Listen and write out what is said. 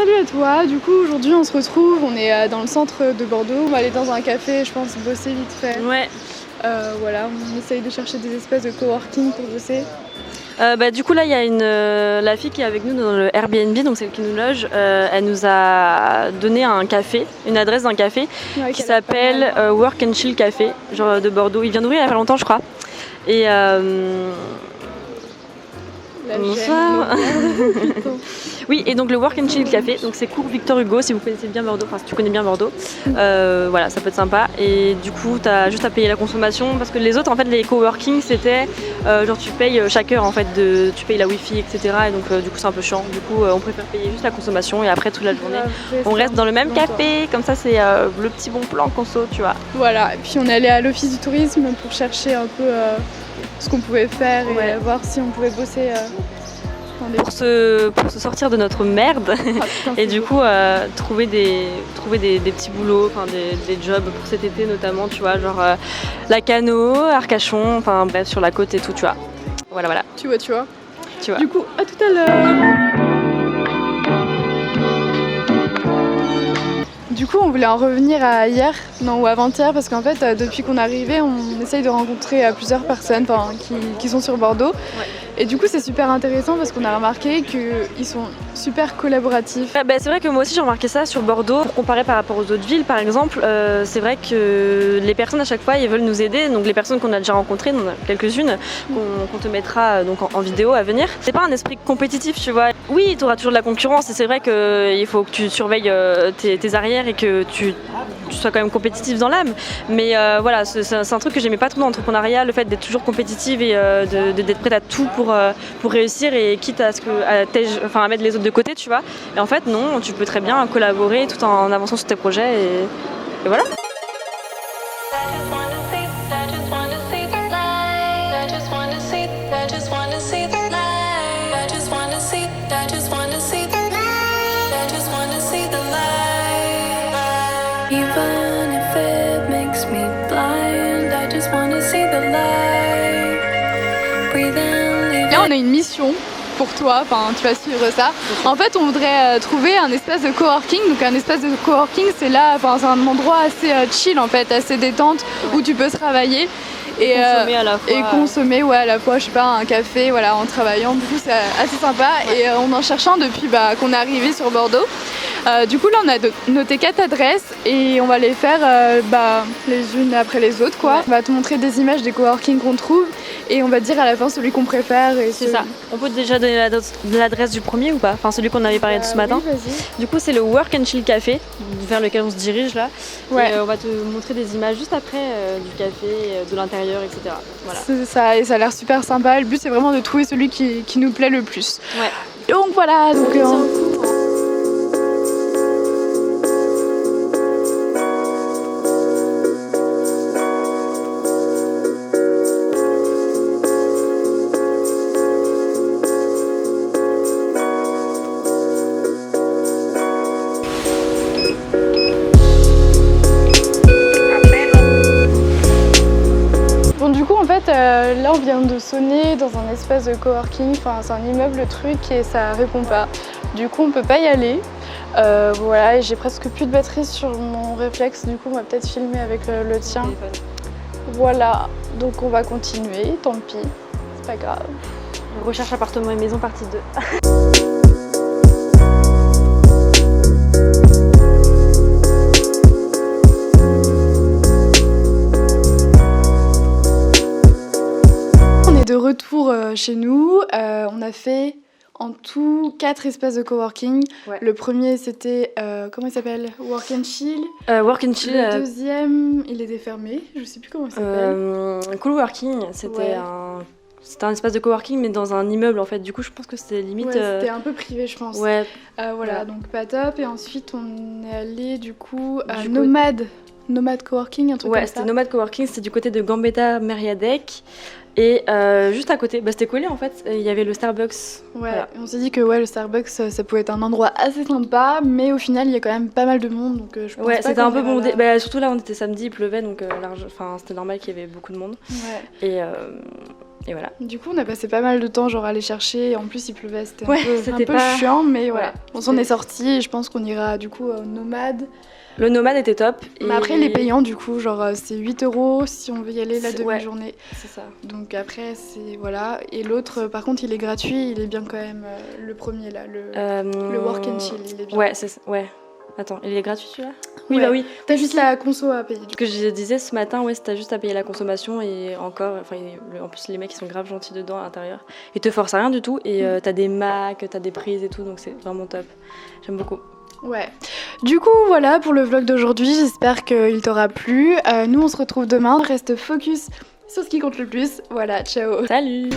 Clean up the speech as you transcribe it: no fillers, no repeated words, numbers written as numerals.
salut à toi, du coup aujourd'hui on se retrouve, on est dans le centre de Bordeaux, on va aller dans un café, je pense bosser vite fait. Ouais. Voilà, on essaye de chercher des espèces de coworking pour bosser. Du coup là il y a la fille qui est avec nous dans le Airbnb, donc celle qui nous loge, elle nous a donné un café, une adresse d'un café qui s'appelle Work and Chill Café, genre de Bordeaux. Il vient d'ouvrir il y a pas longtemps je crois. Et bonsoir. Oui, et donc le Work and Chill Café, donc c'est cours Victor Hugo, si vous connaissez bien Bordeaux, enfin si tu connais bien Bordeaux, voilà, ça peut être sympa. Et du coup, t'as juste à payer la consommation, parce que les autres, en fait, les coworking, c'était genre tu payes chaque heure, en fait, tu payes la wifi, etc. Et donc du coup, c'est un peu chiant. Du coup, on préfère payer juste la consommation et après toute la journée, on reste dans le même café. Comme ça, c'est le petit bon plan conso, tu vois. Voilà, et puis on est allé à l'office du tourisme pour chercher un peu ce qu'on pouvait faire et voir si on pouvait bosser. Pour se sortir de notre merde et du coup trouver des petits boulots, enfin des jobs pour cet été notamment, tu vois, genre Lacanau, Arcachon, enfin bref sur la côte et tout, tu vois. Voilà. Tu vois. Du coup, à tout à l'heure. Du coup, on voulait en revenir à hier, non, ou avant-hier, parce qu'en fait, depuis qu'on est arrivé, on essaye de rencontrer plusieurs personnes qui sont sur Bordeaux. Ouais. Et du coup, c'est super intéressant parce qu'on a remarqué qu'ils sont super collaboratifs. C'est vrai que moi aussi j'ai remarqué ça sur Bordeaux. Pour comparer par rapport aux autres villes, par exemple, c'est vrai que les personnes à chaque fois, ils veulent nous aider. Donc les personnes qu'on a déjà rencontrées, on en a quelques-unes, qu'on te mettra donc en vidéo à venir. C'est pas un esprit compétitif, tu vois. Oui, tu auras toujours de la concurrence et c'est vrai qu'il faut que tu surveilles tes arrières et que tu sois quand même compétitif dans l'âme. Mais voilà, c'est un truc que j'aimais pas trop dans l'entrepreneuriat, le fait d'être toujours compétitive et d'être prête à tout pour réussir et quitte à mettre les autres de côté, tu vois. Et en fait, non, tu peux très bien collaborer tout en avançant sur tes projets et voilà. Là, on a une mission pour toi, enfin tu vas suivre ça. En fait, on voudrait trouver un espace de coworking. Donc un espace de coworking, c'est c'est un endroit assez chill en fait, assez détente où tu peux travailler et consommer à la fois. Et consommer à la fois, je sais pas, un café, voilà, en travaillant. Du coup, c'est assez sympa. Ouais. Et en cherchant depuis qu'on est arrivé sur Bordeaux. Du coup, là, on a noté 4 adresses et on va les faire les unes après les autres, quoi. Ouais. On va te montrer des images des coworking qu'on trouve et on va te dire à la fin celui qu'on préfère. C'est ça. On peut déjà donner l'adresse du premier ou pas? Enfin, celui qu'on avait parlé de ce matin. Oui, vas-y. Du coup, c'est le Work and Chill Café, vers lequel on se dirige là. Ouais. Et on va te montrer des images juste après du café, de l'intérieur, etc. Voilà. C'est ça, et ça a l'air super sympa. Le but, c'est vraiment de trouver celui qui nous plaît le plus. Ouais. Donc voilà. Là on vient de sonner dans un espace de coworking, enfin c'est un immeuble truc et ça répond pas. Du coup on peut pas y aller. Voilà, et j'ai presque plus de batterie sur mon réflexe, du coup on va peut-être filmer avec le tien. Voilà, donc on va continuer, tant pis, c'est pas grave. Recherche appartement et maison partie 2. De retour chez nous, on a fait en tout 4 espaces de coworking. Ouais. Le premier c'était, comment il s'appelle? Work and Chill. Work and Chill. Le deuxième, il était fermé, je sais plus comment il s'appelle. Coworking, c'était un espace de coworking mais dans un immeuble en fait. Du coup je pense que c'était limite... Ouais, c'était un peu privé je pense. Ouais. Voilà, donc pas top. Et ensuite on est allé du coup à Nomade Coworking, un truc comme ça. Ouais, c'était Nomade Coworking, c'était du côté de Gambetta Mériadec. Et juste à côté, c'était collé en fait, il y avait le Starbucks. Ouais, voilà. On s'est dit que le Starbucks ça pouvait être un endroit assez sympa, mais au final il y a quand même pas mal de monde, donc je pense pas c'était un peu bondé. Surtout là on était samedi, il pleuvait, donc c'était normal qu'il y avait beaucoup de monde. Ouais. Et voilà. Du coup, on a passé pas mal de temps genre à aller chercher. En plus, il pleuvait, c'était un peu pas... chiant, mais voilà. Ouais, on s'en est sorti et je pense qu'on ira du coup au Nomade. Le Nomade était top. Mais après, les payants, du coup, genre c'est 8 € si on veut y aller la demi-journée. C'est ça. Donc après, c'est voilà. Et l'autre, par contre, il est gratuit. Il est bien quand même. Le premier là, le Work and Chill, il est bien. Ouais, c'est ça. Ouais. Attends, il est gratuit celui-là ? Oui, Ouais. bah oui. T'as juste la conso à payer. Ce que je disais ce matin, ouais, c'est t'as juste à payer la consommation et encore, enfin, en plus les mecs ils sont grave gentils dedans à l'intérieur. Ils te forcent à rien du tout et t'as des Macs, t'as des prises et tout, donc c'est vraiment top. J'aime beaucoup. Ouais. Du coup, voilà pour le vlog d'aujourd'hui. J'espère qu'il t'aura plu. Nous, on se retrouve demain. Reste focus sur ce qui compte le plus. Voilà, ciao. Salut.